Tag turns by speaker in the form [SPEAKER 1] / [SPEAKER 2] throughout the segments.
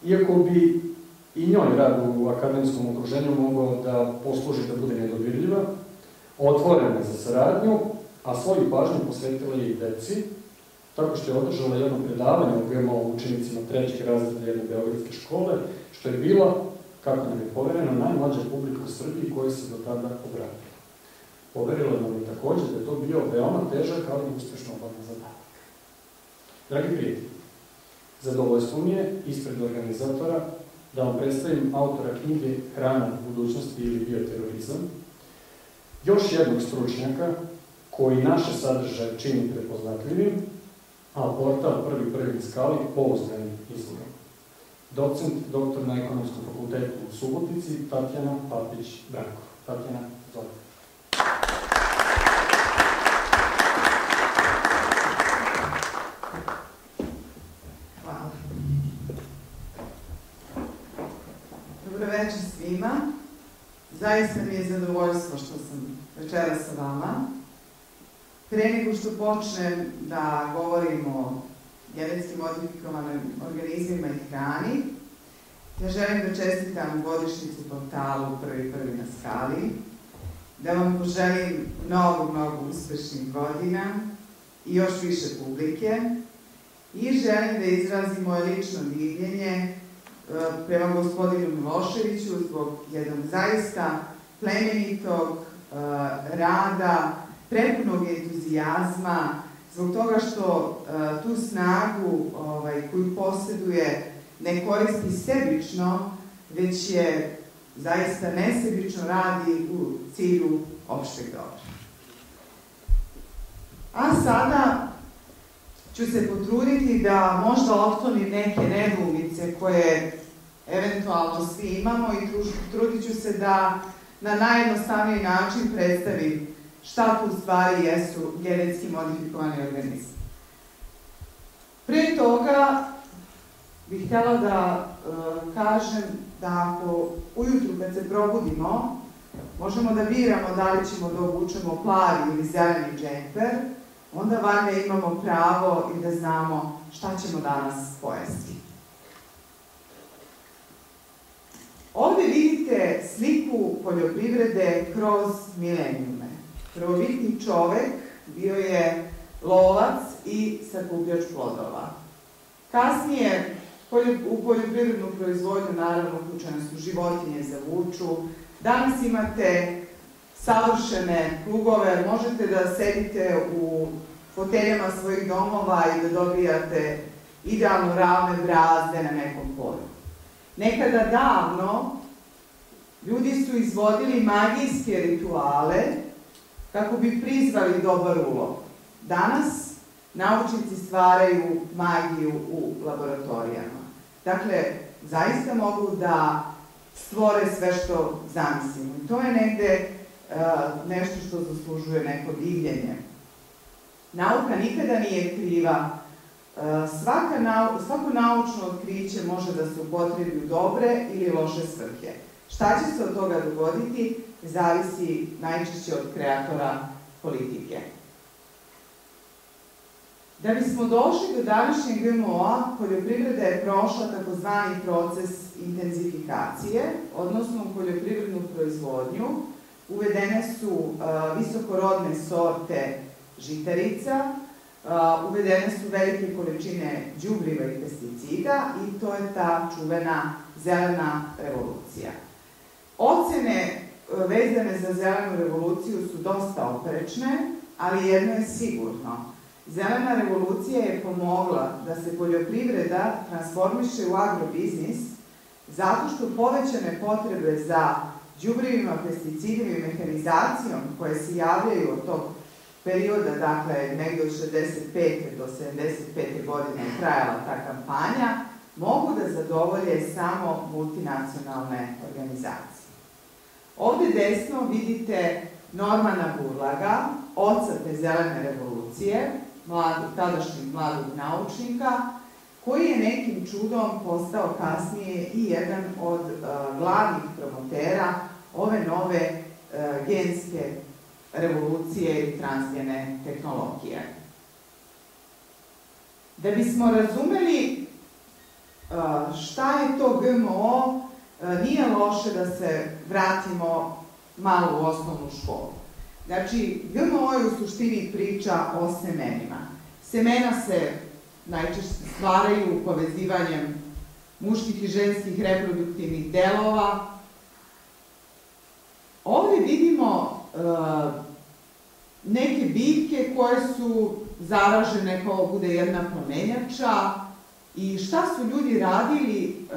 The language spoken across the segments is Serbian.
[SPEAKER 1] iako bi i njoj rad u akademskom okruženju mogao da posluži da bude nedodirljiva, otvorena za saradnju, a svoju pažnju posvetila i deci, tako što je održala jedno predavanje o GMO učenicima 3. razreda jedne beogradske škole, što je bila, kako nam je povereno, najmlađa publika u Srbiji koja se do tada obratila. Poverila nam je takođe da je to bio veoma težak, ali uspešno obavljen zadatak. Dragi prijatelji, zadovoljstvo mi je ispred organizatora da vam predstavim autora knjige Hrana budućnosti ili bioterorizam, još jednog stručnjaka koji naše sadržaje čini prepoznatljivim, a portal Prvi na skali pouzdanim izvorom. Docent, doktor na Ekonomskom fakultetu u Subotici, Tatjana Papić-Branko. Tatjana, izvolite.
[SPEAKER 2] Hvala. Dobro večer svima. Zaista mi je zadovoljstvo što sam večeras sa vama. Pre nego što počnem da govorim o genetski modifikovanim organizmima i hrani, ja želim da čestitam godišnjicu portalu Prvi na skali, da vam poželim mnogo uspešnih godina i još više publike i želim da izrazim moje lično divljenje prema gospodinu Miloševiću zbog jednog zaista plemenitog rada, prepunog entuzijazma, zbog toga što tu snagu koju posjeduje ne koristi sebično, već je zaista nesebično radi u cilju opšteg dobra. A sada ću se potruditi da možda otklonim neke nedoumice koje eventualno svi imamo i trudit ću se da na najjednostavniji način predstavim šta tu u stvari jesu genetski modifikovani organizmi. Prije toga bih htjela da kažem da ako ujutru kad se probudimo možemo da biramo da li ćemo da obučemo plavi ili zeleni džemper, onda valjda imamo pravo i da znamo šta ćemo danas pojesti. Ovde vidite sliku poljoprivrede kroz milenijume. Prvobitni čovek bio je lovac i sakupljač plodova. Kasnije u poljoprivrednu proizvodnju naravno uključene su životinje za vuču. Danas imate savršene plugove, možete da sedite u foteljama svojih domova i da dobijate idealno ravne brazde na nekom polju. Nekada davno ljudi su izvodili magijske rituale kako bi prizvali dobar ulov. Danas naučnici stvaraju magiju u laboratorijama. Dakle, zaista mogu da stvore sve što zamislimo. I to je negde nešto što zaslužuje neko divljenje. Nauka nikada nije kriva. Svako naučno otkriće može da se upotrebi u dobre ili loše svrhe. Šta će se od toga dogoditi, zavisi najčešće od kreatora politike. Da bismo došli do današnjeg GMO-a, poljoprivreda je prošla takozvani proces intenzifikacije, odnosno u poljoprivrednu proizvodnju uvedene su visokorodne sorte žitarica, uvedene su velike količine đubriva i pesticida i to je ta čuvena zelena revolucija. Ocene vezane za zelenu revoluciju su dosta oprečne, ali jedno je sigurno. Zelena revolucija je pomogla da se poljoprivreda transformiše u agrobiznis zato što povećane potrebe za đubrivima, pesticidima i mehanizacijom koje se javljaju od tog perioda, dakle, negde od 65. do 75. godine je trajala ta kampanja, mogu da zadovolje samo multinacionalne organizacije. Ovde desno vidite Normana Burlaga, oca te zelene revolucije, tadašnjeg mladog naučnika, koji je nekim čudom postao kasnije i jedan od glavnih promotera ove nove genske revolucije i transgene tehnologije. Da bismo razumeli šta je to GMO, nije loše da se vratimo malo u osnovnu školu. Znači, GMO je u suštini priča o semenima. Semena se najčešće stvaraju povezivanjem muških i ženskih reproduktivnih delova. Ovdje vidimo neke biljke koje su zaražene kao bude jedna plamenjača i šta su ljudi radili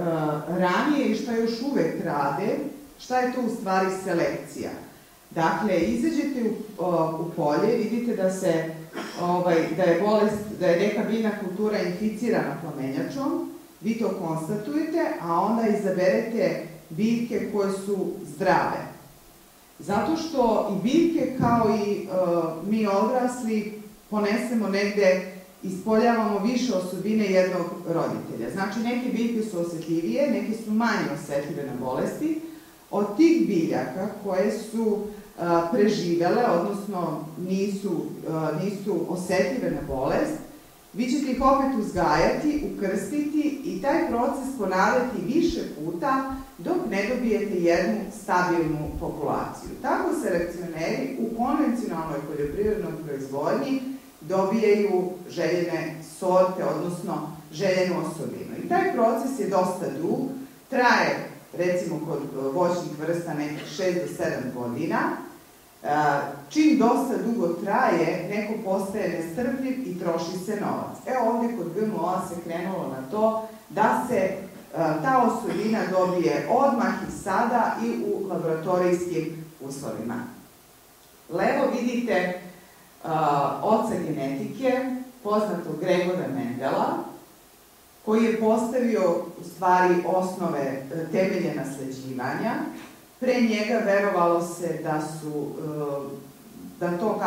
[SPEAKER 2] ranije i šta još uvek rade, šta je to u stvari selekcija. Dakle, izađete u polje, vidite da je neka biljna kultura inficirana plamenjačom, vi to konstatujete, a onda izaberete biljke koje su zdrave. Zato što i biljke kao i mi odrasli ponesemo negde, ispoljavamo više osobine jednog roditelja. Znači, neke biljke su osetljivije, neke su manje osetljive na bolesti. Od tih biljaka koje su preživele, odnosno nisu osetljive na bolest, vi ćete ih opet uzgajati, ukrstiti i taj proces ponavljati više puta dok ne dobijete jednu stabilnu populaciju. Tako selekcioneri u konvencionalnoj poljoprivrednoj proizvodnji dobijaju željene sorte, odnosno željenu osobinu. I taj proces je dosta dug, traje, recimo kod voćnih vrsta, nekih 6 do 7 godina. Čim dosta dugo traje, neko postaje nestrpljiv i troši se novac. Evo ovdje kod GMO-a se krenulo na to da se ta osobina dobije odmah i sada i u laboratorijskim uslovima. Levo vidite oca genetike, poznatog Gregora Mendela, koji je postavio u stvari osnove temelje nasleđivanja. Pre njega verovalo se da to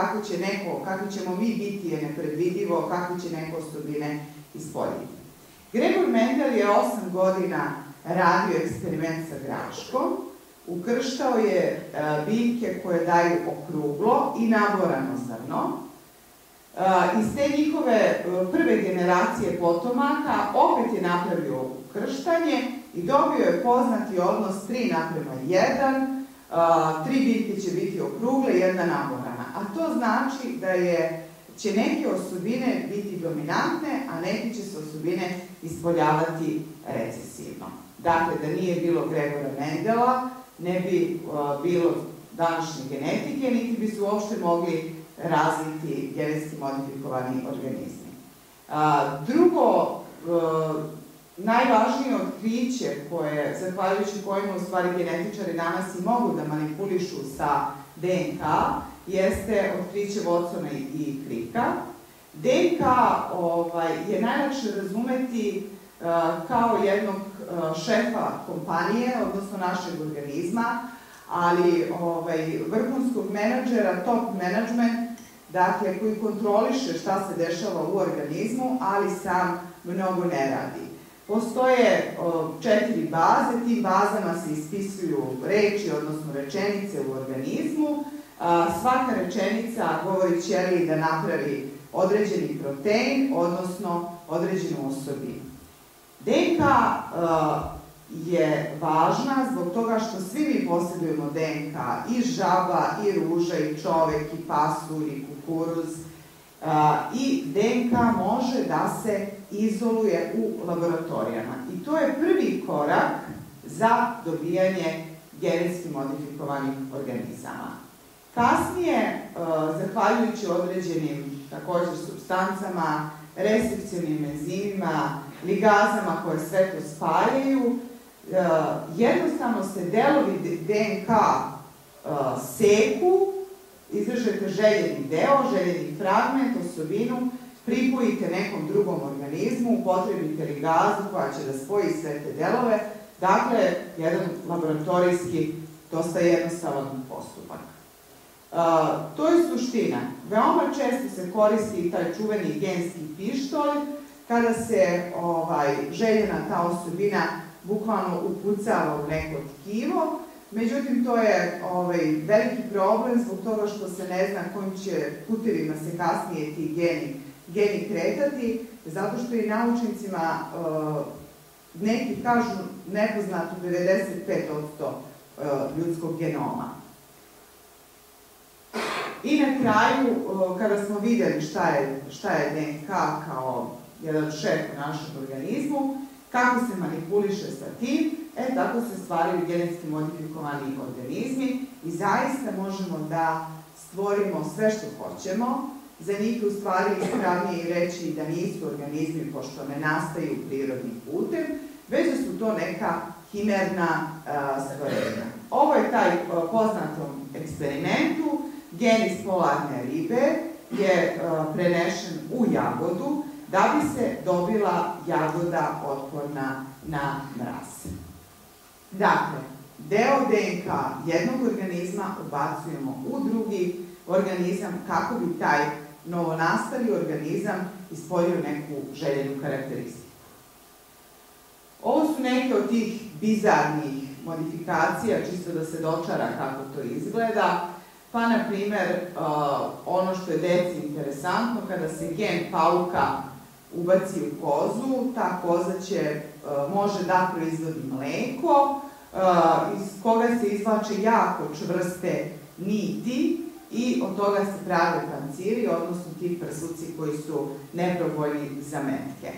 [SPEAKER 2] kako ćemo mi biti je nepredvidivo, kako će neko osobine ispoljiti. Gregor Mendel je 8 godina radio eksperiment sa graškom, ukrštao je biljke koje daju okruglo i naborano zrno. Iz te njihove prve generacije potomaka opet je napravio ukrštanje i dobio je poznati odnos 3:1, 3 biljke će biti okrugle, 1 naborana. A to znači da će neke osobine biti dominantne, a neke će se osobine ispoljavati recesivno. Dakle, da nije bilo Gregora Mendela, ne bi bilo današnje genetike, niti bi se uopšte mogli razviti genetski modifikovani organizmi. Drugo, najvažnije otkriće, zahvaljujući kojima u stvari genetičari danas i mogu da manipulišu sa DNK, jeste otkriće Watsona i Cricka. DNK je najlakše razumeti kao jednog šefa kompanije, odnosno našeg organizma, ali vrhunskog menadžera, top management, dakle, koji kontroliše šta se dešava u organizmu, ali sam mnogo ne radi. Postoje 4 baze, tim bazama se ispisuju reči, odnosno rečenice u organizmu. Svaka rečenica govori ćeliji da napravi određeni protein, odnosno određenu osobinu. DNK je važna zbog toga što svi mi posjedujemo DNK, i žaba, i ruža, i čovek, i pasulj, i kukuruz. I DNK može da se izoluje u laboratorijama. I to je prvi korak za dobijanje genetski modifikovanih organizama. Kasnije, zahvaljujući određenim također supstancama, restrikcionim enzimima, ligazama koje sve to spajaju, jednostavno se delovi DNK seku, izražete željeni deo, željeni fragment, osobinu, pripojite nekom drugom organizmu, upotrebite ligazu koja će da spoji sve te delove. Dakle, jedan laboratorijski, dosta jednostavan postupak. To je suština. Veoma često se koristi taj čuveni genski pištolj, kada se željena ta osobina bukvalno upucava u neko tkivo. Međutim, to je veliki problem zbog toga što se ne zna kojim će putevima se kasnije ti geni kretati, zato što i naučnicima neki kažu nepoznato 95% ljudskog genoma. I na kraju, kada smo vidjeli šta je DNK kao jedan šef u našem organizmu, kako se manipuliše sa tim, tako se stvaraju genetski modifikovani organizmi i zaista možemo da stvorimo sve što hoćemo. Za njih u stvari ispravnije reći da nisu organizmi pošto ne nastaju prirodnim putem, već da su to neka himerna stvorenja. Ovo je taj poznatom eksperimentu. Gen iz polarne ribe je prenešen u jagodu da bi se dobila jagoda otporna na mraz. Dakle, deo DNK jednog organizma ubacujemo u drugi organizam kako bi taj novonastali organizam ispolnio neku željenu karakteristiku. Ovo su neke od tih bizarnih modifikacija, čisto da se dočara kako to izgleda. Pa, na primer, ono što je deci interesantno, kada se gen pauka ubaci u kozu, ta koza može da proizvodi mleko, iz koga se izvlače jako čvrste niti i od toga se prave panciri, odnosno ti prsuci koji su neprobojni za metke.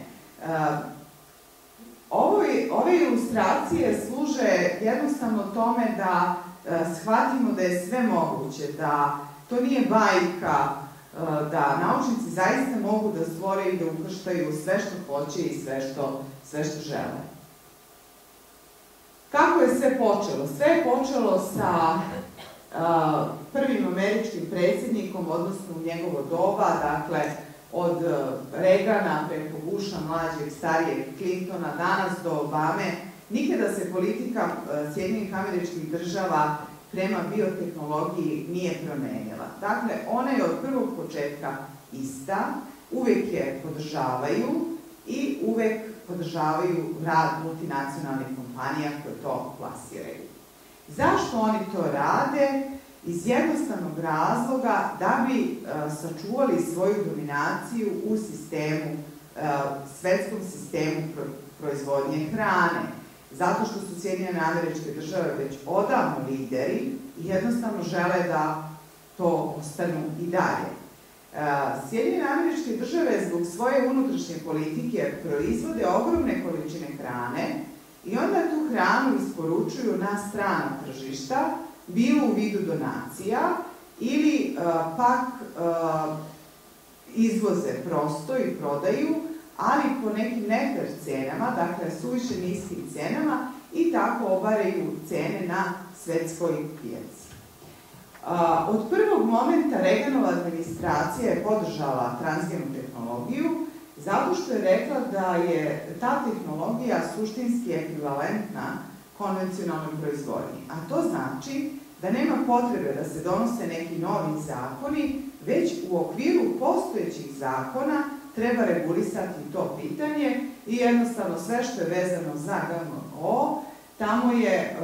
[SPEAKER 2] Ove ilustracije služe jednostavno tome da shvatimo da je sve moguće, da to nije bajka, da naučnici zaista mogu da stvore i da ukrštaju sve što hoće i sve što žele. Kako je sve počelo? Sve je počelo sa prvim američkim predsjednikom, odnosno u njegovo doba, dakle, od Reagana preko Busha, mlađeg, starijeg, Clintona, danas do Obame, nikada se politika Sjedinjenih Američkih Država prema biotehnologiji nije promenila. Dakle, ona je od prvog početka ista, uvek je podržavaju i uvek podržavaju rad multinacionalnih kompanija koje to plasiraju. Zašto oni to rade? Iz jednostavnog razloga da bi sačuvali svoju dominaciju u svetskom sistemu proizvodnje hrane. Zato što su Sjedinjene Američke Države već odavno lideri i jednostavno žele da to ostanu i dalje. Sjedinjene Američke Države zbog svoje unutrašnje politike proizvode ogromne količine hrane i onda tu hranu isporučuju na strana tržišta, bilo u vidu donacija ili pak izvoze prosto i prodaju, ali po nekim nefer cenama, dakle suviše niskim cenama i tako obaraju cene na svetskoj pijaci. Od prvog momenta Reaganova administracija je podržala transgenu tehnologiju zato što je rekla da je ta tehnologija suštinski ekvivalentna konvencionalnoj proizvodnji. A to znači da nema potrebe da se donose neki novi zakoni, već u okviru postojećih zakona treba regulisati to pitanje i jednostavno sve što je vezano za GMO, tamo je,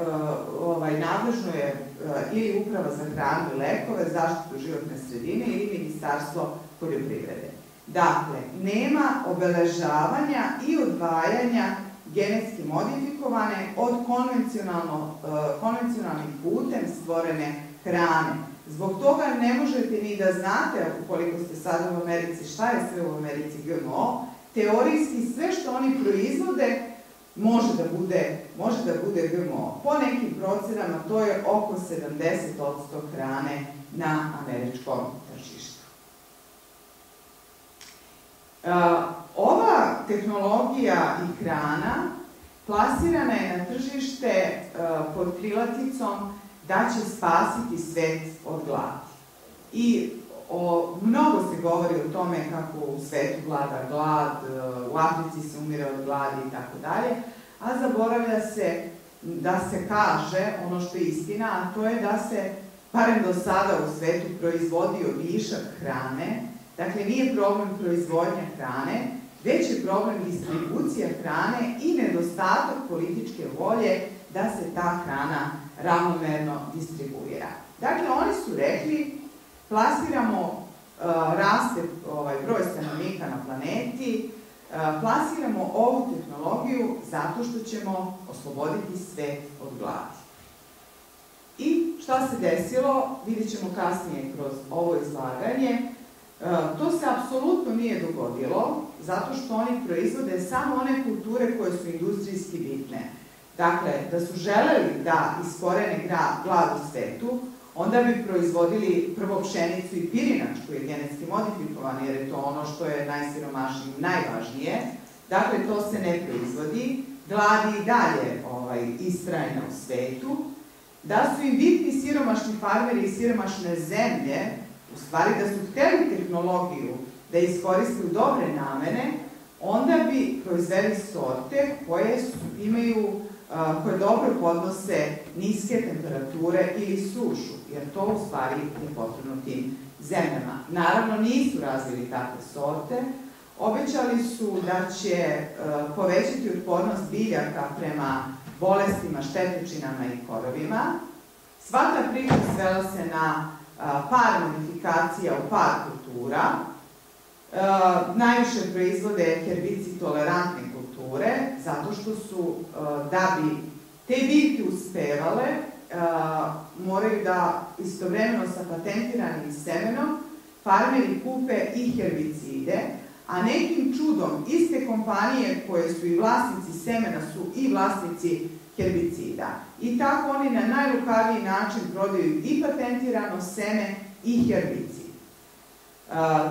[SPEAKER 2] nadležno je ili Uprava za hranu i lekove, zaštitu životne sredine ili Ministarstvo poljoprivrede. Dakle, nema obeležavanja i odvajanja genetski modifikovane od konvencionalnim putem stvorene hrane. Zbog toga ne možete ni da znate, ukoliko ste sad u Americi, šta je sve u Americi GMO, teorijski sve što oni proizvode može da bude GMO. Po nekim procenama to je oko 70% hrane na američkom tržištu. Ova tehnologija i hrana plasirana je na tržište pod krilaticom da će spasiti svet od gladi. I mnogo se govori o tome kako u svetu vlada glad, u Africi se umire od gladi i tako dalje, a zaboravlja se da se kaže ono što je istina, a to je da se, barem do sada u svetu, proizvodio višak hrane. Dakle, nije problem proizvodnja hrane, već je problem distribucija hrane i nedostatak političke volje da se ta hrana ravnomerno distribuira. Dakle, oni su rekli, plasiramo, raste broj stanovnika na planeti, plasiramo ovu tehnologiju zato što ćemo osloboditi svet od gladi. I šta se desilo, vidjet ćemo kasnije kroz ovo izlaganje. To se apsolutno nije dogodilo, zato što oni proizvode samo one kulture koje su industrijski bitne. Dakle, da su želeli da iskorene glad u svetu, onda bi proizvodili prvo pšenicu i pirinač koji je genetski modifikovan, jer je to ono što je najsiromašnije i najvažnije. Dakle, to se ne proizvodi. Glad i dalje istrajna u svetu. Da su im bitni siromašni farmeri i siromašne zemlje, u stvari da su hteli tehnologiju da iskoriste u dobre namene, onda bi proizveli sorte koje koje dobro podnose niske temperature ili sušu, jer to u stvari je potrebno tim zemljama. Naravno, nisu razvili takve sorte, obećali su da će povećati otpornost biljaka prema bolestima, štetočinama i korovima. Sva ta priča svela se na par modifikacija u par kultura. Najviše proizvode herbicid tolerantne kulture, zato što su, da bi te biljke uspevale, moraju da istovremeno sa patentiranim semenom farmeri kupe i herbicide, a nekim čudom iste kompanije koje su i vlasnici semena su i vlasnici herbicida. I tako oni na najlukaviji način prodaju i patentirano seme i herbicid.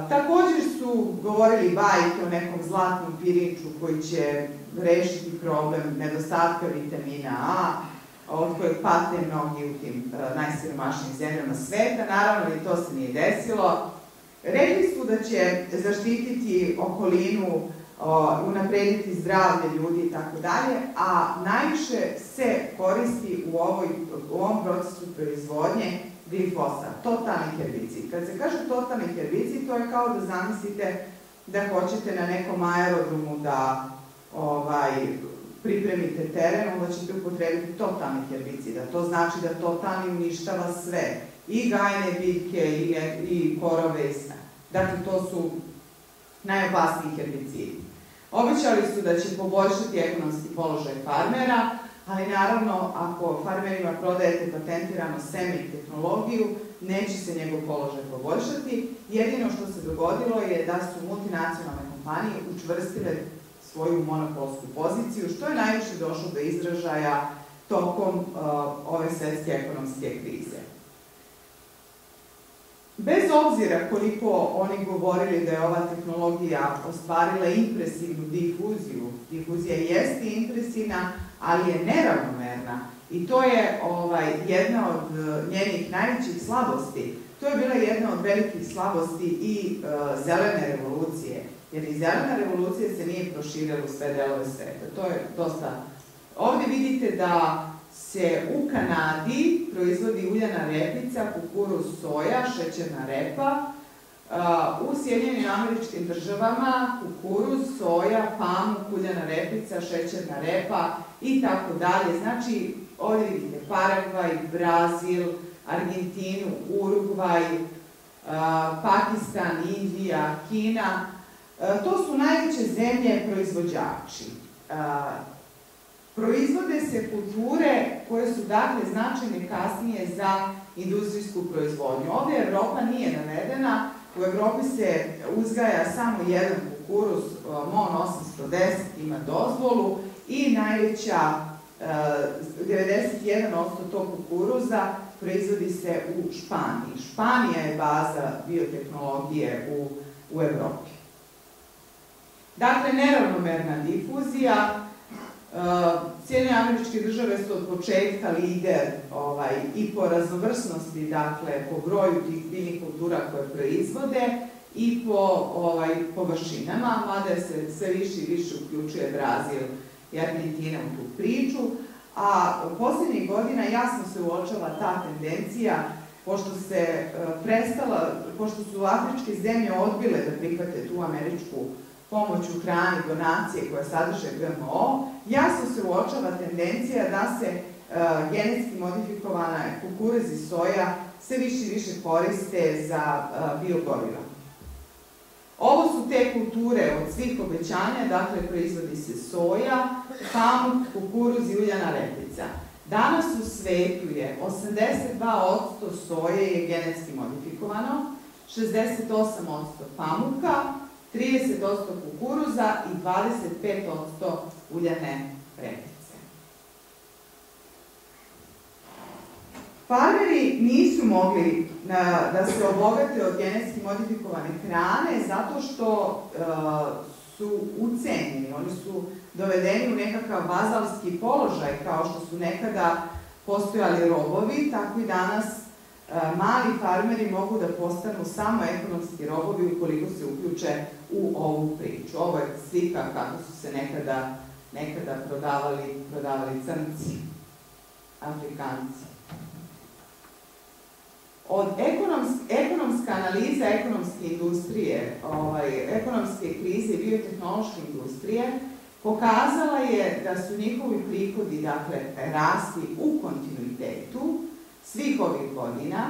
[SPEAKER 2] Također su govorili bajke o nekom zlatnom pirinču koji će rešiti problem nedostatka vitamina A, od kojeg pate mnogi u tim najsiromašnijim zemljama sveta. Naravno, i to se nije desilo. Rekli su da će zaštititi okolinu, unaprediti zdravlje ljudi i tako dalje, a najviše se koristi u ovom procesu proizvodnje glifosat, totalni herbicid. Kad se kaže totalni herbicid, to je kao da zamislite da hoćete na nekom aerodromu da pripremite teren, onda ćete upotrebiti totalni herbicid. To znači da totalni uništava sve, i gajne biljke, i korove, i sve. Dakle, to su najopasniji herbicidi. Obećali su da će poboljšati ekonomski položaj farmera, ali naravno, ako farmerima prodajete patentirano seme i tehnologiju, neće se njegov položaj poboljšati. Jedino što se dogodilo je da su multinacionalne kompanije učvrstile svoju monopolsku poziciju, što je najviše došlo do izražaja tokom ove svetske ekonomske krize. Bez obzira koliko oni govorili da je ova tehnologija ostvarila impresivnu difuziju, difuzija jeste impresivna, ali je neravnomerna i to je jedna od njenih najvećih slabosti. To je bila jedna od velikih slabosti i zelene revolucije, jer i zelena revolucija se nije proširila u sve delove sveta. To je dosta... Ovde vidite da se u Kanadi proizvodi uljana repica, kukuruz, soja, šećerna repa. U Sjedinjenim Američkim Državama kukuruz, soja, pamuk, uljana repica, šećerna repa i tako dalje. Znači, ovdje vidite Paragvaj, Brazil, Argentinu, Urugvaj, Pakistan, Indija, Kina. To su najveće zemlje proizvođači. Proizvode se kulture koje su dakle značajne kasnije za industrijsku proizvodnju. Ovde Evropa nije navedena, u Evropi se uzgaja samo jedan kukuruz, MON 810 ima dozvolu i najveća 91% tog kukuruza proizvodi se u Španiji. Španija je baza biotehnologije u Evropi. Dakle, neravnomerna difuzija. Sjedinjene Američke Države su od početka lider i po raznovrsnosti, dakle, po broju tih biljnih kultura koje proizvode i po površinama, mada se sve više i više uključuje Brazil i Argentina u tu priču, a u posljednjih godina jasno se uočava ta tendencija, pošto su afričke zemlje odbile da prihvate tu američku pomoć u hrani, donacije koje sadrže GMO, jasno se uočava tendencija da se genetski modifikovana kukuruz i soja sve više i više koriste za biogoriva. Ovo su te kulture od svih obećanja, dakle proizvodi se soja, pamuk, kukuruz i uljana repica. Danas u svetu je 82% soje je genetski modifikovano, 68% pamuka, 30% kukuruza i 25% uljane repice. Farmeri nisu mogli da se obogate od genetski modifikovane hrane zato što su ucenjeni, oni su dovedeni u nekakav vazalski položaj kao što su nekada postojali robovi, tako i danas mali farmeri mogu da postanu samo ekonomski robovi ukoliko se uključe u ovu priču. Ovo je slika kako su se nekada prodavali crnci, Afrikanci. Od ekonomska analiza ekonomske industrije, ekonomske krize i biotehnološke industrije pokazala je da su njihovi prihodi, dakle, rasli u kontinuitetu svih ovih godina.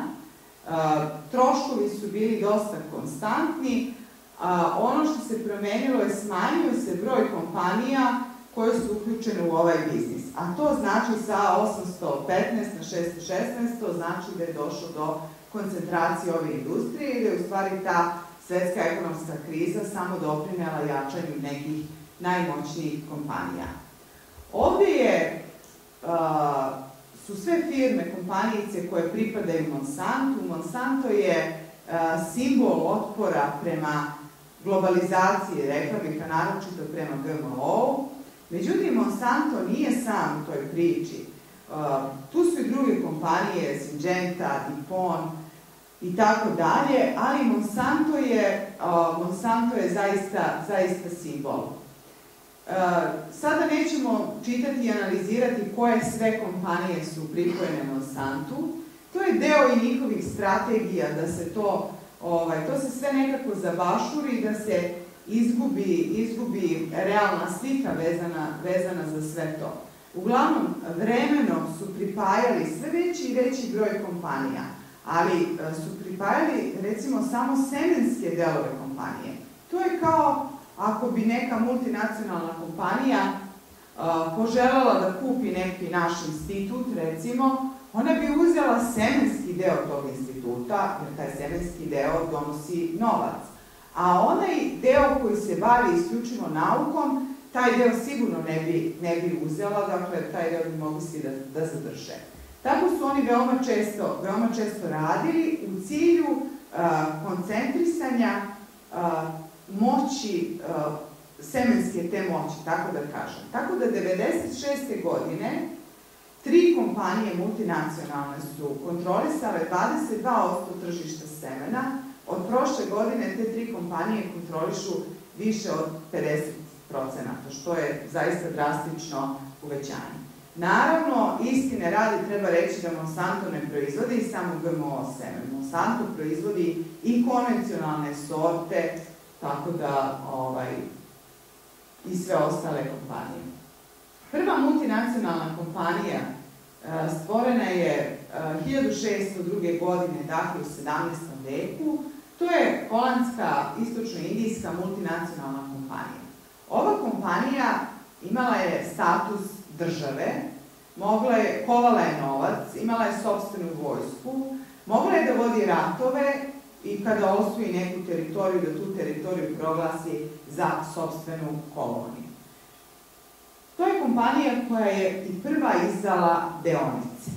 [SPEAKER 2] Troškovi su bili dosta konstantni. Ono što se promenilo je smanjio se broj kompanija koje su uključene u ovaj biznis. A to znači sa 815 na 616, to znači da je došlo do koncentracije ove industrije i da je u stvari ta svetska ekonomska kriza samo doprinela jačanju nekih najmoćnijih kompanija. Ovdje su sve firme, kompanijice koje pripadaju Monsantu. Monsanto je simbol otpora prema globalizaciji, rekla bih, a naročito prema GMO-u. Međutim, Monsanto nije sam u toj priči. Tu su i druge kompanije, Syngenta, DuPont i tako dalje, ali Monsanto je zaista simbol. Sada nećemo čitati i analizirati koje sve kompanije su pripojene Monsantu. To je deo i njihovih strategija da se to se sve nekako zabašuri, da se izgubi realna slika vezana za sve to. Uglavnom, vremenom su pripajali sve veći i veći broj kompanija, ali su pripajali, recimo, samo semenske delove kompanije. To je kao ako bi neka multinacionalna kompanija poželjela da kupi neki naš institut, recimo, ona bi uzela semenski deo tog instituta, jer taj semenski deo donosi novac. A onaj deo koji se bavi isključivo naukom, taj deo sigurno ne bi uzela, dakle, taj deo bi mogli svi da zadrže. Tako su oni veoma često radili u cilju koncentrisanja moći, semenske te moći, tako da kažem. Tako da 1996. godine 3 kompanije multinacionalne su kontrolisale 22% tržišta semena. Od prošle godine te 3 kompanije kontrolišu više od 50%, što je zaista drastično uvećanje. Naravno, istine radi treba reći da Monsanto ne proizvodi samo GMO seme. Monsanto proizvodi i konvencionalne sorte, tako da i sve ostale kompanije. Prva multinacionalna kompanija stvorena je 1602. godine, dakle u 17. veku. To je holandska, istočno-indijska multinacionalna kompanija. Ova kompanija imala je status države, kovala je novac, imala je sopstvenu vojsku, mogla je da vodi ratove i kada osvoji neku teritoriju, da tu teritoriju proglasi za sopstvenu koloniju. To je kompanija koja je i prva izdala deonice.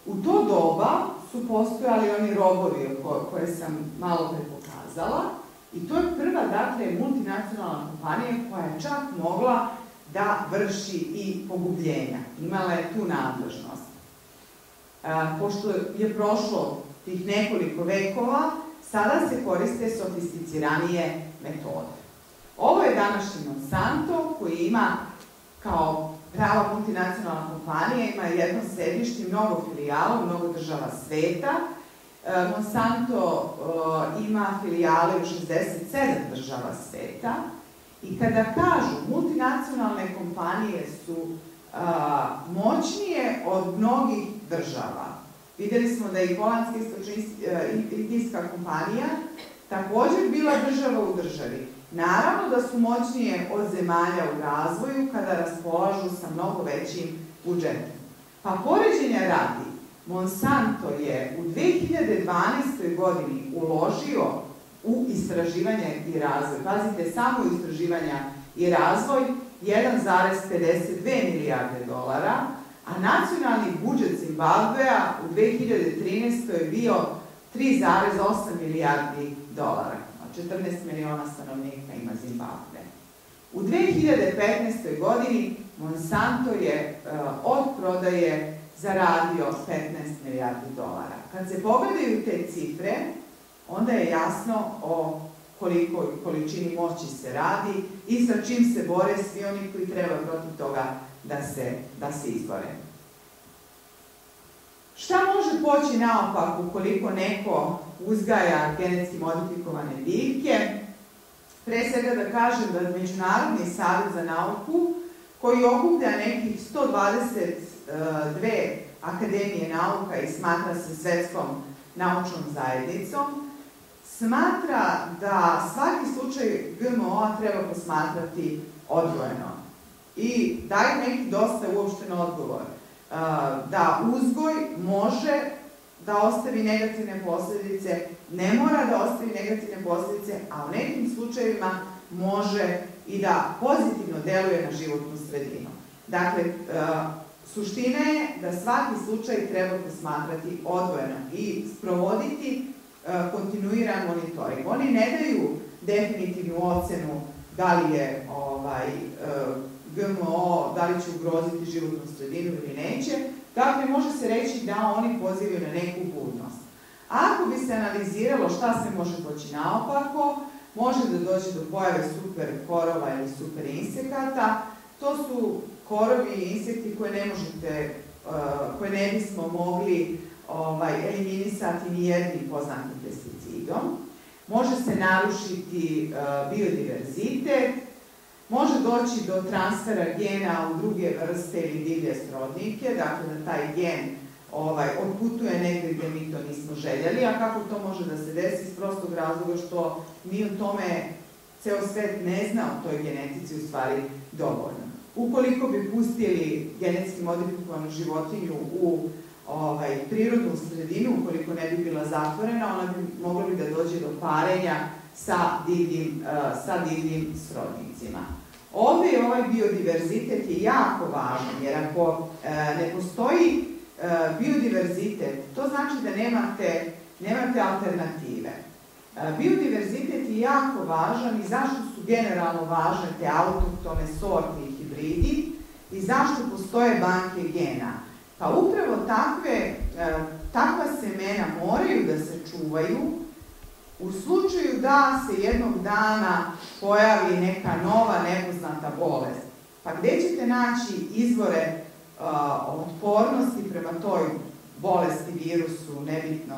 [SPEAKER 2] U to doba su postojali oni robovi koje sam malo pre pokazala i to je prva, dakle, multinacionalna kompanija koja je čak mogla da vrši i pogubljenja. Imala je tu nadležnost. Pošto je prošlo tih nekoliko vekova, sada se koriste sofisticiranije metode. Ovo je današnji Monsanto koji ima, kao prava multinacionalna kompanija, ima jedno sedište i mnogo filijala u mnogo država sveta. Monsanto ima filijale u 67 država sveta i kada kažu multinacionalne kompanije su moćnije od mnogih država. Videli smo da je i holandska istočno-indijska kompanija također bila država u državi. Naravno da su moćnije od zemalja u razvoju kada raspolažu sa mnogo većim budžetom. Pa poređenja radi, Monsanto je u 2012. godini uložio u istraživanje i razvoj, pazite, samo u istraživanja i razvoj, 1,52 milijarde dolara, a nacionalni budžet Zimbabvea u 2013. je bio 3,8 milijardi dolara. 14 miliona stanovnika ima Zimbabve. U 2015. godini Monsanto je od prodaje zaradio 15 milijardi dolara. Kad se pogledaju te cifre, onda je jasno o kolikoj količini moći se radi i sa čim se bore svi oni koji treba protiv toga da se izbore. Šta može poći naopako ukoliko neko uzgaja genetski modifikovane biljke? Pre svega da kažem da Međunarodni savez za nauku, koji okuplja nekih 122 akademije nauka i smatra se svetskom naučnom zajednicom, smatra da svaki slučaj GMO-a treba posmatrati odvojeno. I daje neki dosta uopšten odgovor. Da uzgoj može da ostavi negativne posljedice, ne mora da ostavi negativne posljedice, a u nekim slučajevima može i da pozitivno deluje na životnu sredinu. Dakle, suština je da svaki slučaj treba posmatrati odvojeno i sprovoditi kontinuiran monitoring. Oni ne daju definitivnu ocenu da li je GMO, da li će ugroziti životnu sredinu ili neće. Dakle, može se reći da oni pozivaju na neku budnost. Ako bi se analiziralo šta se može poći naopako, može da dođe do pojave super korova ili super insekata. To su korovi i insekti koje ne bismo mogli eliminisati nijednim poznatim pesticidom. Može se narušiti biodiverzitet, može doći do transfera gena u druge vrste ili divlje srodnike, dakle da taj gen odputuje negdje gdje mi to nismo željeli, a kako to može da se desi iz prostog razloga što mi u tome ceo svet ne zna o toj genetici u stvari dovoljno. Ukoliko bi pustili genetski modifikovanu životinju u prirodnu sredinu, ukoliko ne bi bila zatvorena, ona bi mogla da dođe do parenja sa divljim srodnicima. Ovdje je ovaj biodiverzitet je jako važan, jer ako ne postoji biodiverzitet, to znači da nemate alternative. Biodiverzitet je jako važan i zašto su generalno važne te autohtone sorte i hibridi i zašto postoje banke gena. Pa upravo takva semena moraju da se čuvaju u slučaju da se jednog dana pojavi neka nova nepoznata bolest. Pa gde ćete naći izvore otpornosti prema toj bolesti, virusu, nebitno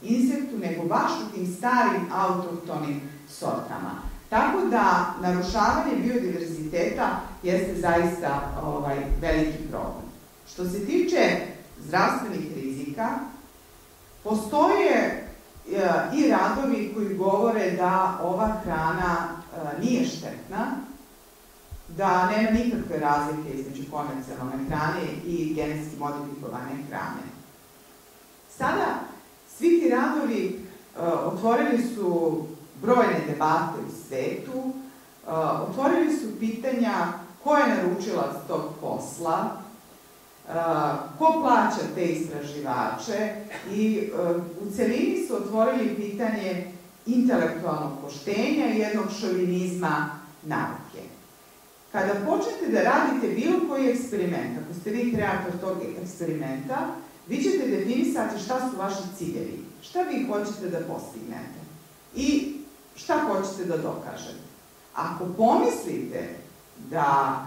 [SPEAKER 2] insektu, nego baš u tim starim autohtonim sortama. Tako da narušavanje biodiverziteta jeste zaista veliki problem. Što se tiče zdravstvenih rizika, postoje i radovi koji govore da ova hrana nije štetna, da nema nikakve razlike između komercijalne hrane i genetski modifikovane hrane. Sada, svi ti radovi otvorili su brojne debate u svetu, otvorili su pitanja ko je naručilac tog posla, ko plaća te istraživače i u celini su otvorili pitanje intelektualnog poštenja i jednog šovinizma nauke. Kada počnete da radite bilo koji eksperiment, ako ste vi kreator tog eksperimenta, vi ćete definisati šta su vaši ciljevi, šta vi hoćete da postignete i šta hoćete da dokažete. Ako pomislite da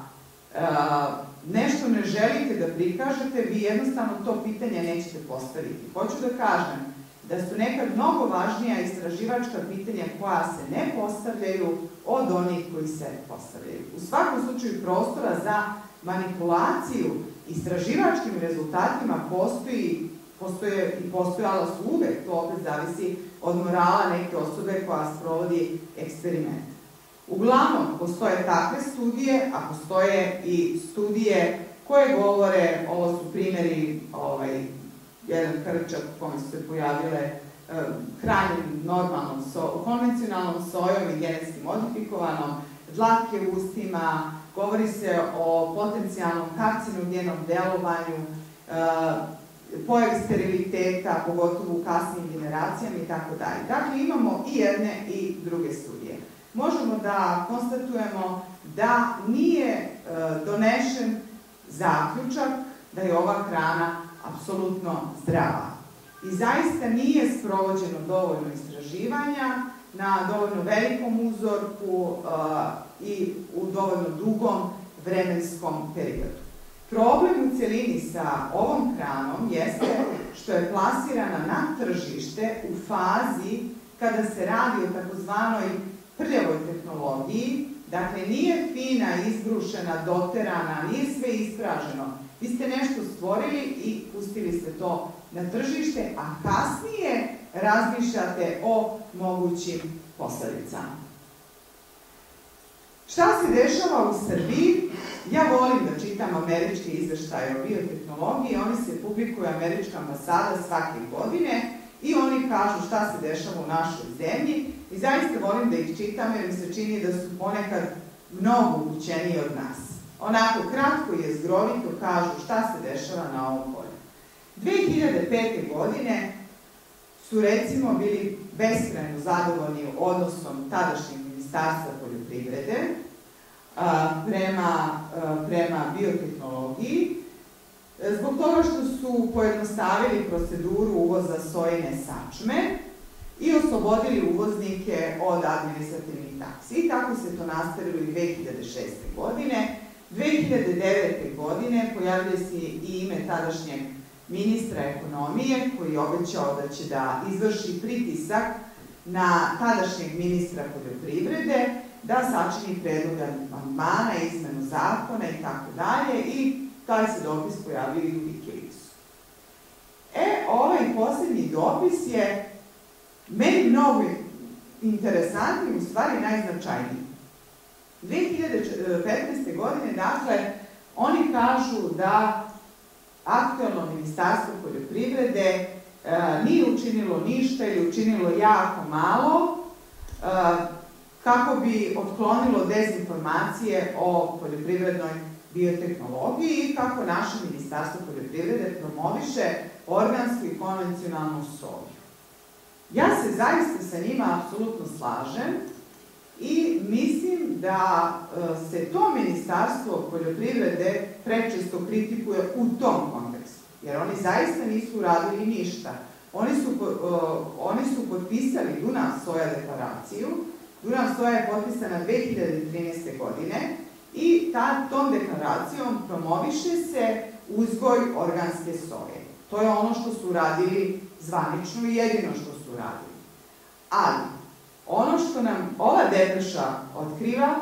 [SPEAKER 2] nešto ne želite da prikažete, vi jednostavno to pitanje nećete postaviti. Hoću da kažem da su nekad mnogo važnija istraživačka pitanja koja se ne postavljaju od onih koji se postavljaju. U svakom slučaju prostora za manipulaciju istraživačkim rezultatima postoje i postojala su uvek, to opet zavisi od morala neke osobe koja sprovodi eksperiment. Uglavnom, postoje takve studije, a postoje i studije koje govore, ovo su primjeri, jedan krčak u kome su se pojavile hranjenim normalnom, konvencionalnom sojom i genetski modifikovanom, dlake u ustima, govori se o potencijalnom karcinogenom delovanju, pojavi steriliteta, pogotovo u kasnim generacijama i tako dalje. Dakle, imamo i jedne i druge studije. Možemo da konstatujemo da nije donešen zaključak da je ova hrana apsolutno zdrava. I zaista nije sprovođeno dovoljno istraživanja na dovoljno velikom uzorku i u dovoljno dugom vremenskom periodu. Problem u cjelini sa ovom hranom jeste što je plasirana na tržište u fazi kada se radi o takozvanoj prljavoj tehnologiji, dakle nije fina, izbrušena, doterana, nije sve ispraženo. Vi ste nešto stvorili i pustili ste to na tržište, a kasnije razmišljate o mogućim posledicama. Šta se dešava u Srbiji? Ja volim da čitam američke izveštaje o biotehnologiji, oni se publikuju Američka ambasada svake godine i oni kažu šta se dešava u našoj zemlji i zaista volim da ih čitam jer mi se čini da su ponekad mnogo upućeniji od nas. Onako kratko i jezgrovito kažu šta se dešava na ovom polju. 2005. godine su recimo bili beskrajno zadovoljni odnosom tadašnjeg Ministarstva poljoprivrede prema biotehnologiji, zbog toga što su pojednostavili proceduru uvoza sojine sačme i oslobodili uvoznike od administrativnih taksi. I tako se to nastavilo i 2006. godine. 2009. godine pojavljuje se i ime tadašnjeg ministra ekonomije koji je obećao da će da izvrši pritisak na tadašnjeg ministra poljoprivrede da sačini predlog amandmana, izmenu zakona i tako dalje i taj se dopis pojavio i u Wikileaksu. Ovaj posljednji dopis je meni mnogo interesantni, u stvari najznačajniji. 2015. godine, dakle, oni kažu da aktuelno Ministarstvo poljoprivrede nije učinilo ništa ili učinilo jako malo kako bi otklonilo dezinformacije o poljoprivrednoj biotehnologiji i kako naše Ministarstvo poljoprivrede promoviše organsku i konvencionalnu soju. Ja se zaista sa njima apsolutno slažem i mislim da se to Ministarstvo poljoprivrede prečesto kritikuje u tom kontekstu, jer oni zaista nisu uradili ništa. Oni su potpisali Dunav soja deklaraciju. Dunav soja je potpisana 2013. godine i tom deklaracijom promoviše se uzgoj organske soje. To je ono što su uradili zvanično i jedino što su uradili. Ali, ono što nam ova depeša otkriva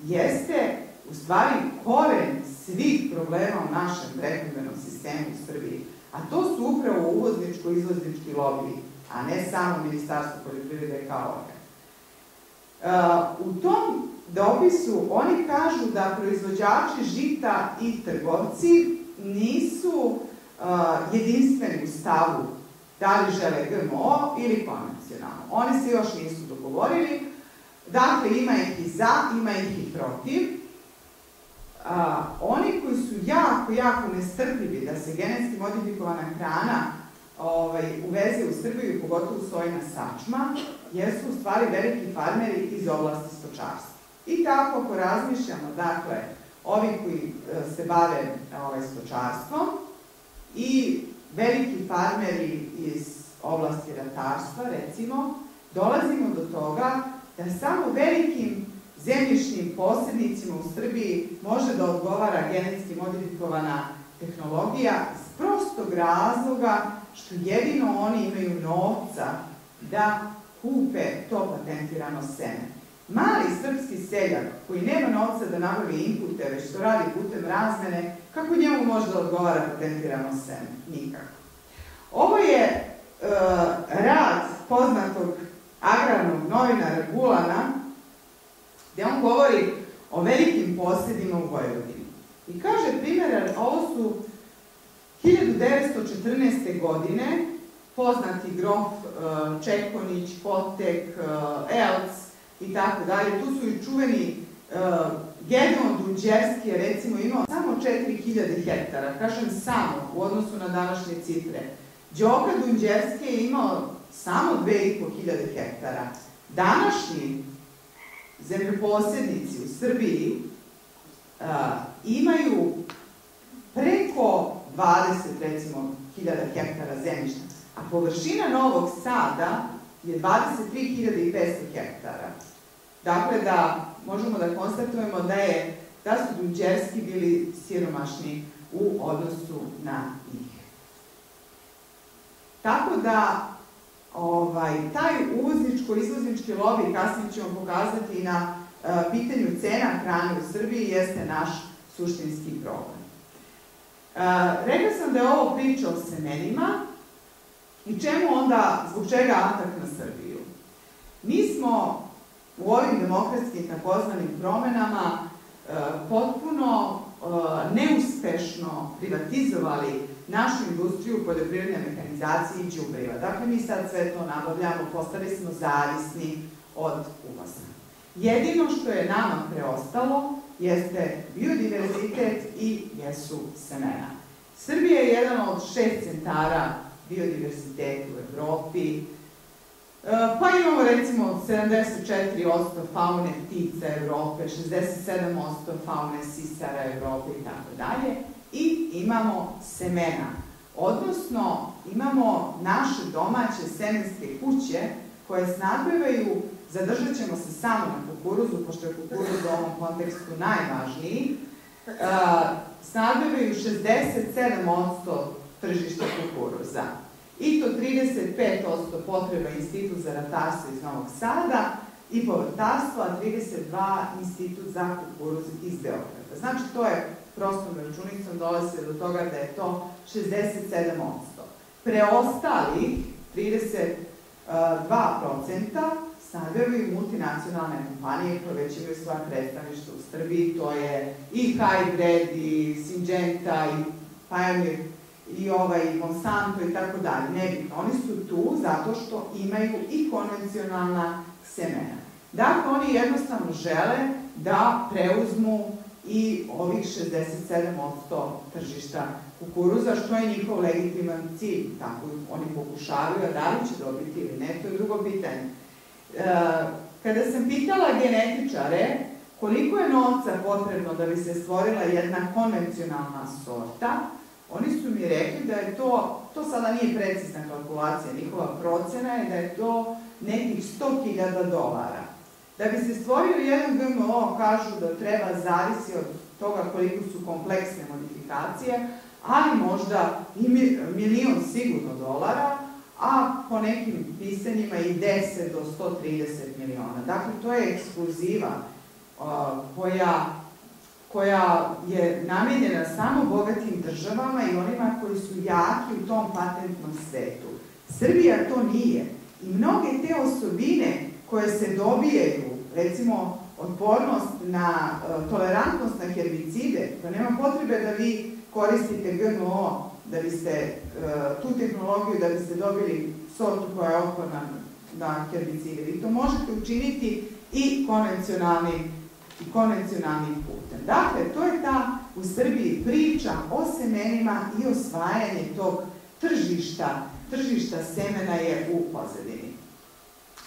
[SPEAKER 2] jeste u stvari koren svih problema u našem prehrambenom sistemu u Srbiji. A to su upravo uvozničko-izvoznički lobiji, a ne samo Ministarstvo poljoprivrede kao organ. U tom dopisu oni kažu da proizvođači žita i trgovci nisu jedinstveni u stavu da li žele GMO ili konvencionalno. Oni se još nisu dogovorili. Dakle, ima ih i za, ima ih i protiv. Oni koji su jako nestrpljivi da se genetski modifikovana hrana uveze u Srbiju, pogotovo sojina sačma, jesu u stvari veliki farmeri iz oblasti stočarstva. I tako, ako razmišljamo, dakle, ovi koji se bave stočarstvom i veliki farmeri iz oblasti ratarstva, recimo, dolazimo do toga da samo velikim zemljišnim posjednicima u Srbiji može da odgovara genetski modifikovana tehnologija iz prostog razloga što jedino oni imaju novca da kupe to patentirano seme. Mali srpski seljak koji nema novca da nabavi inpute, već to radi putem razmene, kako njemu može da odgovara patentirano seme? Nikako. Ovo je rad poznatog agrarnog novinara Gulana, gde on govori o velikim posjedima u Vojvodini. I kaže, primjer, ovo su 1914. godine, poznati grof Čekonić, Potek, Elc i tako dalje. Tu su i čuveni Gedeon Dunđerski je recimo imao samo 4000 hektara, kažem samo, u odnosu na današnje cifre. Đoka Dunđerski je imao samo 2500 hektara. Današnji zemljoposjednici u Srbiji imaju preko 20, recimo, 1000 hektara zemljišta, a površina Novog Sada je 23.500 hektara. Dakle, da možemo da konstatujemo da su Dunđerski bili siromašni u odnosu na njih. Tako da, taj uvozničko-izvoznički lobi, kasnije ćemo pokazati i na pitanju cena hrane u Srbiji, jeste naš suštinski problem. Rekla sam da je ovo priča o semenima i čemu onda, zbog čega atak na Srbiju? Mi smo u ovim demokratskim takozvanim promenama potpuno neuspešno privatizovali našu industriju poljoprivredne mehanizacije i đubriva. Dakle, mi sad sve to nabavljamo, postali smo zavisni od uvoza. Jedino što je nama preostalo jeste biodiverzitet i jesu semena. Srbija je jedan od 6 centara biodiverziteta u Evropi, pa imamo recimo 74% faune ptica Evrope, 67% faune sisara Evrope i tako dalje, i imamo semena, odnosno imamo naše domaće semenske kuće koje snabdevaju, zadržat ćemo se samo na kukuruzu, pošto je kukuruz u ovom kontekstu najvažniji, snabdevaju 67% tržišta kukuruza. I to 35% potreba Institut za ratarstvo iz Novog Sada i povrtarstvo, a 32% Institut za kukuruz iz Beograda. Znači, to je prostom računicom dolazi do toga da je to 67%. Preostalih 32% snabdevaju multinacionalne kompanije koje već imaju svoja predstavništva u Srbiji, to je i Hybrid, i Syngenta, i Pioneer, i Monsanto i tako dalje, nebitno. Oni su tu zato što imaju i konvencionalna semena. Dakle, oni jednostavno žele da preuzmu i ovih 67% tržišta kukuruza, što je njihov legitiman cilj. Tako oni pokušavaju, a da li će dobiti ili ne, to je drugo pitanje. Kada sam pitala genetičare koliko je novca potrebno da bi se stvorila jedna konvencionalna sorta, oni su mi rekli da je to sada nije precizna kalkulacija, njihova procena je da je to nekih $100.000. Da bi se stvorio jedan GMO, kažu da treba zavisi od toga koliko su kompleksne modifikacije, ali možda i $1.000.000 sigurno, a po nekim pisanjima i 10 do 130 miliona. Dakle, to je ekskluziva koja je namenjena samo bogatim državama i onima koji su jaki u tom patentnom svetu. Srbija to nije. I mnoge te osobine koje se dobijaju, recimo otpornost na tolerantnost na herbicide, to nema potrebe da vi koristite GMO, da biste tu tehnologiju, da biste dobili sortu koja je otporna na herbicide. Vi to možete učiniti i konvencionalnim putem. Dakle, to je ta u Srbiji priča o semenima i osvajanje tog tržišta semena je u pozadini.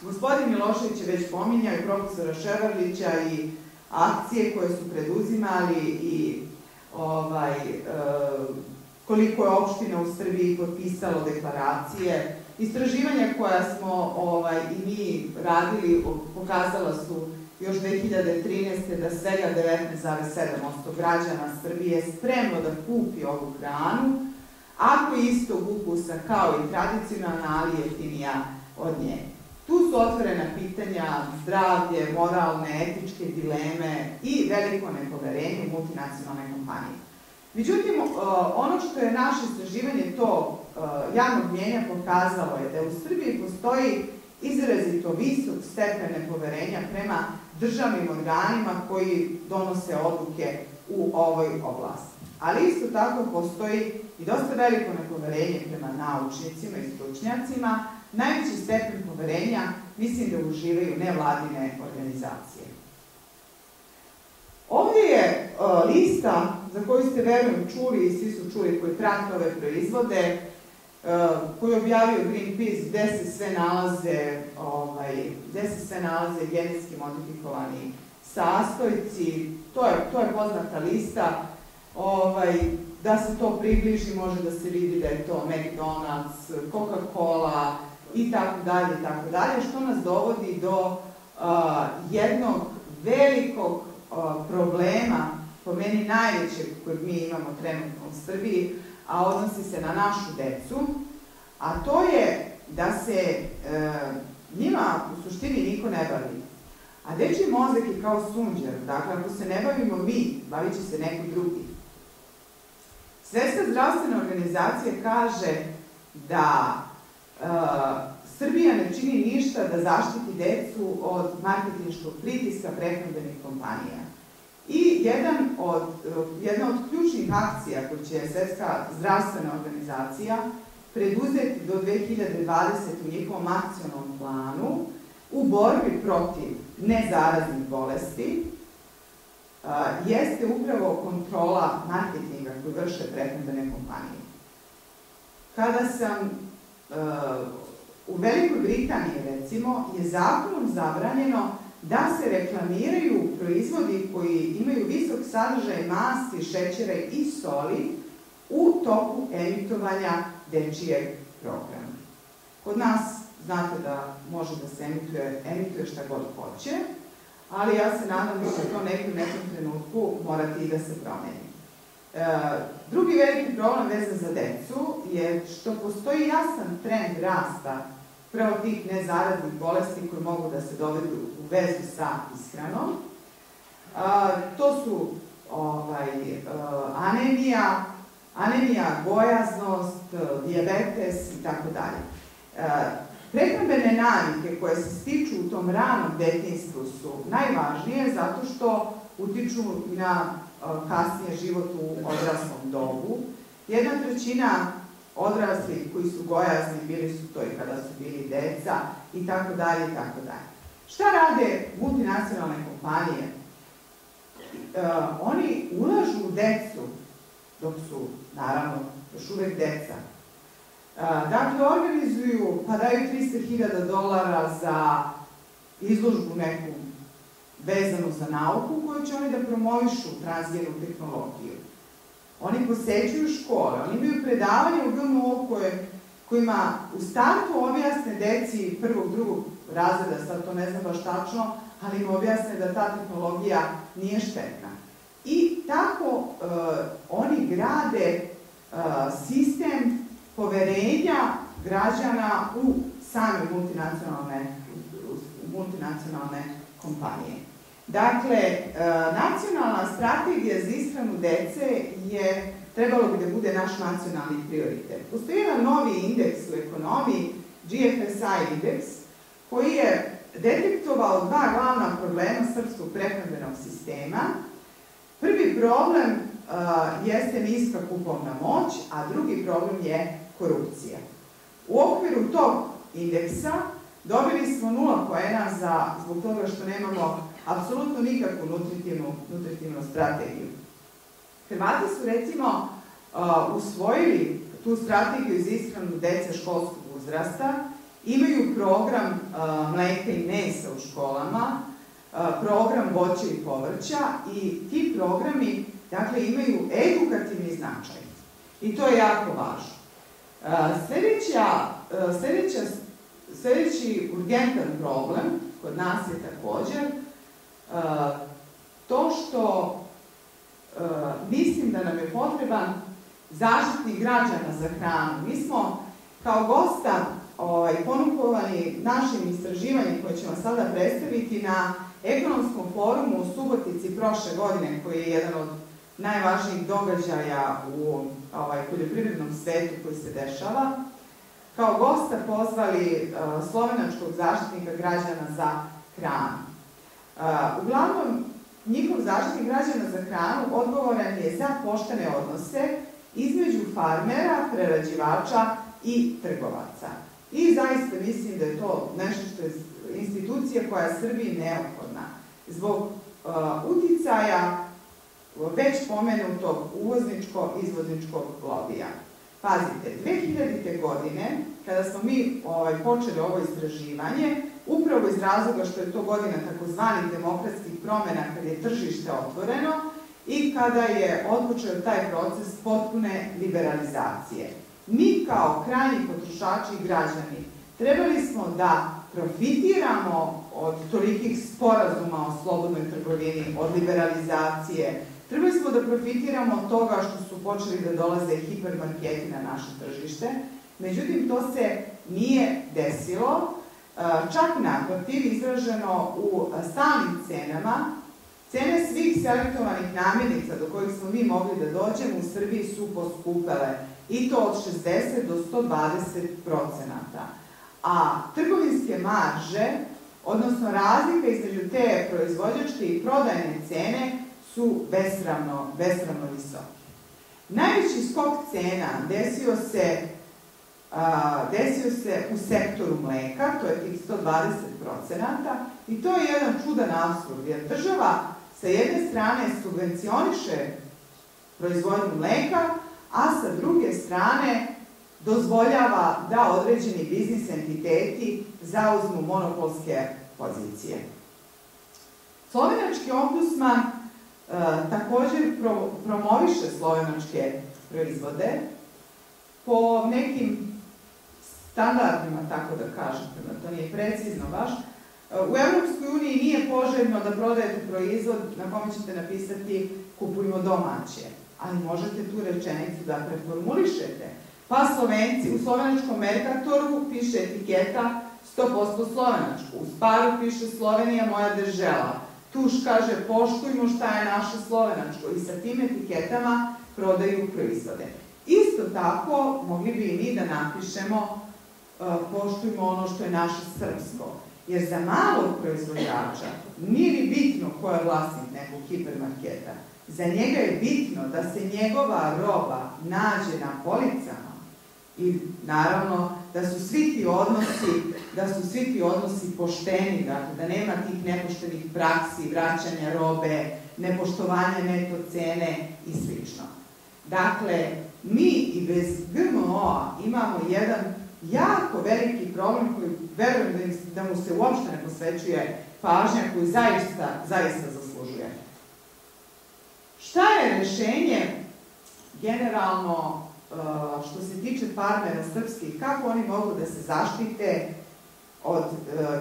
[SPEAKER 2] Gospodin Milošević je već pominjao i profesora Ševarlića i akcije koje su preduzimali i koliko je opština u Srbiji potpisalo deklaracije. Istraživanja koja smo i mi radili pokazala su još 2013. da svega 19,7% građana Srbije je spremno da kupi ovu hranu, ako je istog ukusa kao i tradicionalna, ali jeftinija od nje. Tu su otvorena pitanja zdravlje, moralne, etičke dileme i veliko nepoverenje multinacionalne kompanije. Međutim, ono što je naše istraživanje to javnog mnijenja pokazalo je da u Srbiji postoji izrazito visok stepen nepoverenja prema državnim organima koji donose odluke u ovoj oblasti. Ali isto tako postoji i dosta veliko nepoverenje prema naučnicima i stručnjacima. Najveći stepen poverenja mislim da uživaju nevladine organizacije. Ovdje je lista za koju ste verujem čuli i svi su čuli koji prate ove proizvode, koju je objavio Greenpeace, gde se sve nalaze genetski modifikovani sastojci. To je poznata lista. Da se to približi, može da se vidi da je to McDonald's, Coca-Cola i tako dalje, što nas dovodi do jednog velikog problema, po meni najvećeg kojeg mi imamo trenutno u Srbiji, a odnosi se na našu decu, a to je da se njima u suštini niko ne bavi. A dečji mozak je kao sunđer, dakle ako se ne bavimo mi, bavit će se neki drugi. Svetska zdravstvena organizacija kaže da Srbija ne čini ništa da zaštiti decu od marketinškog pritiska prehrambenih kompanija. I jedna od ključnih akcija koju će Svetska zdravstvena organizacija preduzeti do 2020. u njihovom akcionom planu u borbi protiv nezaraznih bolesti jeste upravo kontrola marketinga koju vrše prehrambene kompanije. Kada sam u Velikoj Britaniji, recimo, je zakonom zabranjeno da se reklamiraju proizvodi koji imaju visok sadržaj masti, šećera i soli u toku emitovanja dečijeg programa. Kod nas znate da može da se emituje šta god hoće, ali ja se nadam da će to u nekom trenutku morati i da se promeni. Drugi veliki problem vezan za decu je što postoji jasan trend rasta pravo tih nezaraznih bolesti koje mogu da se dovedu u vezu sa ishranom. To su anemija, gojaznost, dijabetes i tako dalje. Prehrambene navike koje se stiču u tom ranom detinjstvu su najvažnije zato što utiču na kasnije život u odraslom dobu. 1/3 odraslih koji su gojazni bili su to i kada su bili deca i tako dalje i tako dalje. Šta rade multinacionalne kompanije? Oni ulažu u decu dok su, naravno, još uvek deca. Dakle, organizuju, pa daju $300.000 za izložbu neku vezanu za nauku koju će oni da promovišu transgenu tehnologiju. Oni posećuju škole, oni imaju predavanje u GMO kojima u startu objasne deci prvog, drugog razreda, sad to ne znam baš tačno, ali im objasne da ta tehnologija nije štetna. I tako oni grade sistem poverenja građana u same multinacionalne kompanije. Dakle, nacionalna strategija za ishranu dece trebalo bi da bude naš nacionalni prioritet. Postoji jedan novi indeks u ekonomiji, GFSI indeks, koji je detektovao dva glavna problema srpskog prehrambenog sistema. Prvi problem jeste niska kupovna moć, a drugi problem je korupcija. U okviru tog indeksa dobili smo 0 poena zbog toga što nemamo apsolutno nikakvu nutritivnu strategiju. Hrvati su, recimo, usvojili tu strategiju za ishranu dece školskog uzrasta, imaju program mleka i mesa u školama, program voća i povrća i ti programi, dakle, imaju edukativni značaj. I to je jako važno. Sljedeći urgentan problem kod nas je također to što mislim da nam je potreban zaštitnik građana za hranu. Mi smo kao gosta ponukovani našim istraživanjem koje ćemo sada predstaviti na ekonomskom forumu u Subotici prošle godine, koji je jedan od najvažnijih događaja u poljoprivrednom svetu koji se dešava, kao gosta pozvali slovenačkog zaštitnika građana za hranu. Uglavnom, njihov zaštitnik građana za hranu odgovoran je za poštene odnose između farmera, prerađivača i trgovaca. I zaista mislim da je to nešto što je institucija koja je Srbiji neophodna zbog uticaja već pomenutog uvozničko-izvozničkog lobija. Pazite, 2000. godine, kada smo mi počeli ovo istraživanje, upravo iz razloga što je to godina takozvanih demokratskih promjena, kada je tržište otvoreno i kada je otpočeo taj proces potpune liberalizacije. Mi kao krajnji potrošači i građani trebali smo da profitiramo od tolikih sporazuma o slobodnoj trgovini, od liberalizacije. Trebali smo da profitiramo od toga što su počeli da dolaze hipermarketi na naše tržište. Međutim, to se nije desilo. Čak naprotiv, izraženo u stalnim cenama, cene svih selektovanih namirnica do kojih smo mi mogli da dođemo u Srbiji su poskupele. I to od 60 do 120%. A trgovinske marže, odnosno razlika između te proizvođačke i prodajne cene, su besramno visoke. Najveći skok cena desio se u sektoru mleka, to je tih 120%, i to je jedan čudan apsurd, jer država sa jedne strane subvencioniše proizvodnju mleka, a sa druge strane dozvoljava da određeni biznis entiteti zauzmu monopolske pozicije. Slovenački ombudsman također promoviše slovenačke proizvode po nekim standardima, tako da kažem, to nije precizno baš. U Evropskoj uniji nije poželjno da prodajete proizvod na kome ćete napisati kupujmo domaće, ali možete tu rečenicu da preformulišete. Pa Slovenci, u slovenačkom Merkatoru piše etiketa 100% slovenačku, u Sparu piše Slovenija moja država, Tuš kaže poštujmo šta je naše slovenačko i sa tim etiketama prodaju proizvode. Isto tako mogli bi i mi da napišemo poštujmo ono što je naše srpsko, jer za malog proizvođača nije ni bitno ko je vlasnik nekog hipermarketa. Za njega je bitno da se njegova roba nađe na policama i naravno da su svi ti odnosi pošteni, dakle da nema tih nepoštenih praksi, vraćanja robe, nepoštovanja neto cene i sl. Dakle, mi i bez GMO-a imamo jedan jako veliki problem koji verujem da mu se uopšte ne posvećuje pažnja koju zaista zaslužuje. Šta je rešenje generalno što se tiče farmera srpskih, kako oni mogu da se zaštite od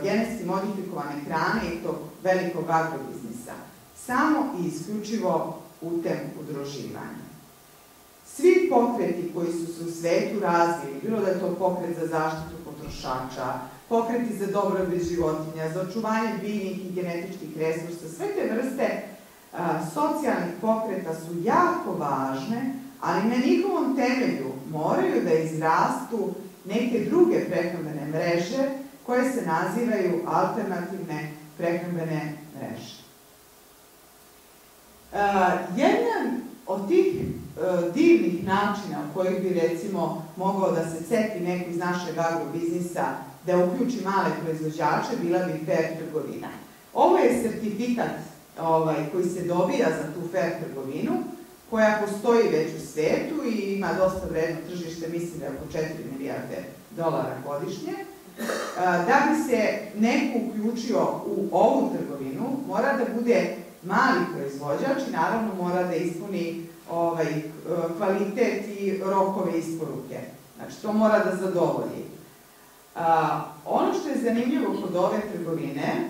[SPEAKER 2] genetski modifikovane hrane i tog velikog agrobiznisa? Samo i isključivo putem udruživanja. Svi pokreti koji su se u svetu razvili, bilo da je to pokret za zaštitu potrošača, pokreti za dobrobit životinja, za očuvanje biljnih i genetičkih resursa, sve te vrste socijalnih pokreta su jako važne, ali na njihovom temelju moraju da izrastu neke druge prehrambene mreže koje se nazivaju alternativne prehrambene mreže. Jedan od tih divnih načina u kojih bi recimo mogao da se seti neko iz našeg agrobiznisa da uključi male proizvođače bila bi fair trgovina. Ovo je sertifikat koji se dobija za tu fair trgovinu, koja postoji već u svetu i ima dosta vredno tržište, mislim da je oko 4 milijarde dolara godišnje. Da bi se neko uključio u ovu trgovinu, mora da bude mali proizvođač i naravno mora da ispuni kvalitet i rokove isporuke. Znači, to mora da zadovolji. Ono što je zanimljivo kod ove trgovine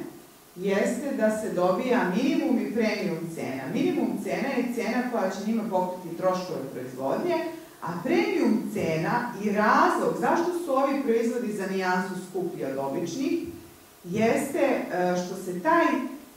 [SPEAKER 2] jeste da se dobija minimum i premium cena. Minimum cena je cena koja će njima pokriti troškove proizvodnje, a premium cena i razlog zašto su ovi proizvodi za nijansu skuplji od običnih jeste što se taj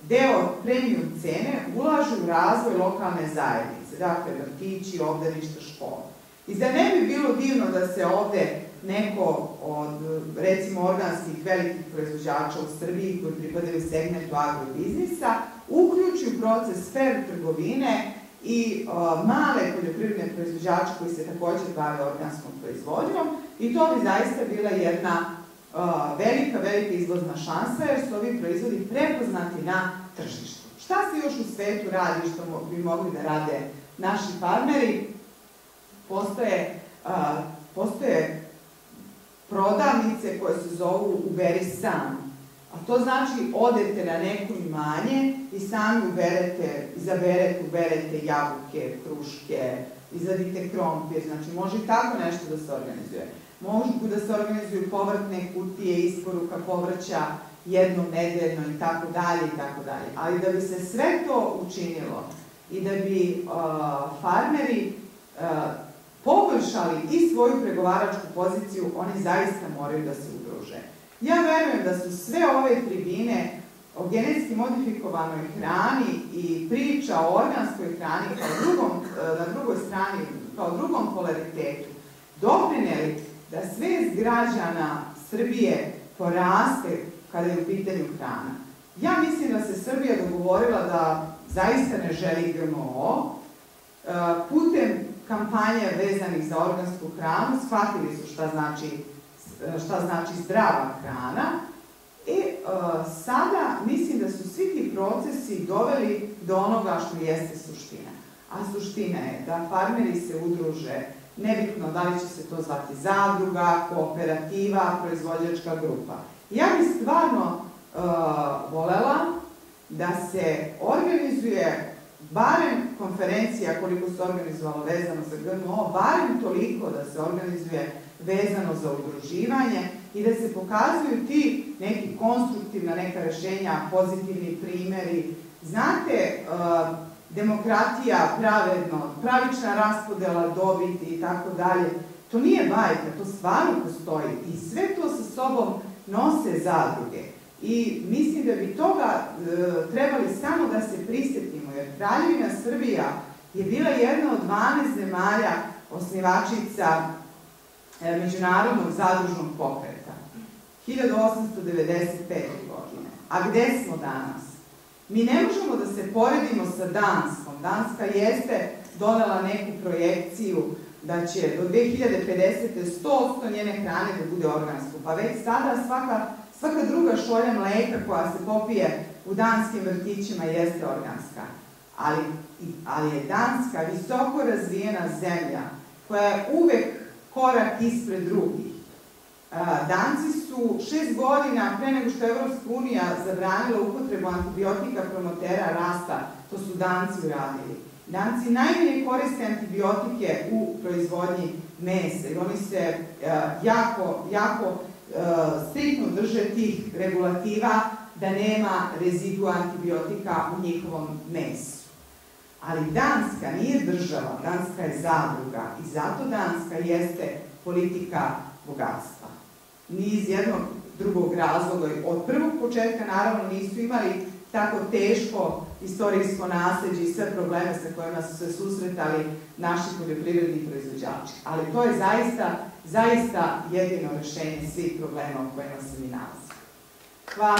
[SPEAKER 2] deo premium cene ulaže u razvoj lokalne zajednice. zajednice, dakle vrtići, obdaništa, škole. I da ne bi bilo divno da se ovde neko od, recimo, organskih velikih proizvođača u Srbiji koji pripadaju segmentu agrobiznisa uključi u proces fer trgovine i male poljoprivredne proizvođače koji se također bave organskom proizvodnjom i to bi zaista bila jedna velika izvozna šansa jer su ovi proizvodi prepoznati na tržištu. Šta se još u svetu radi što bi mogli da rade naši farmeri? Postoje prodavnice koje se zovu uberi sam. A to znači odete na neko imanje i sami uberete jabuke, kruške, izvadite krompir, znači može i tako nešto da se organizuje. Mogu da se organizuju povrtne kutije, isporuka povrća jednom nedeljno i tako dalje i tako dalje. Ali da bi se sve to učinilo i da bi farmeri poboljšali i svoju pregovaračku poziciju, oni zaista moraju da se udruže. Ja verujem da su sve ove tribine o genetski modifikovanoj hrani i priča o organskoj hrani na drugoj strani, kao drugom polaritetu, doprineli da svest građana Srbije poraste kada je u pitanju hrana. Ja mislim da se Srbija dogovorila da zaista ne želi GMO, putem kampanja vezanih za organsku hranu, shvatili su šta znači zdrava hrana i sada mislim da su svi ti procesi doveli do onoga što jeste suština. A suština je da farmeri se udruže, nebitno da li će se to zvati zadruga, kooperativa, proizvođačka grupa. Ja bih stvarno volela da se organizuje barem konferencija koliko se organizovalo vezano za GMO, barem toliko da se organizuje vezano za udruživanje i da se pokazuju ti neki konstruktivna neka rešenja, pozitivni primeri. Znate, demokratija, pravična raspodela dobiti i tako dalje, to nije bajka, to stvarno postoji i sve to sa sobom nose zadruge. I mislim da bi toga trebali samo da se prisjetimo, jer Kraljevina Srbija je bila jedna od 12 zemalja osnivačica Međunarodnog zadružnog pokreta 1895. godine. A gde smo danas? Mi ne možemo da se poredimo sa Danskom. Danska jeste donela neku projekciju da će do 2050. 100% njene hrane da bude organsko. Pa već sada svaka druga šolja mleka koja se popije u danskim vrtićima jeste organska. Ali je Danska visoko razvijena zemlja koja je uvek korak ispred drugih. Danci su 6 godina pre nego što je Evropska unija zabranila upotrebu antibiotika promotera rasta, to su Danci uradili. Danci najmanje koriste antibiotike u proizvodnji mesa i oni se jako striktno drže tih regulativa da nema rezidua antibiotika u njihovom mesu. Ali Danska nije država, Danska je zadruga i zato Danska jeste politika bogatstva. Ni iz jednog drugog razloga. Od prvog početka naravno nisu imali tako teško istorijsko nasleđe i sve probleme sa kojima su se susretali naši poljoprivredni proizvođači. Ali to je zaista jedino rešenje svih problema u kojima se mi nalazimo. Hvala.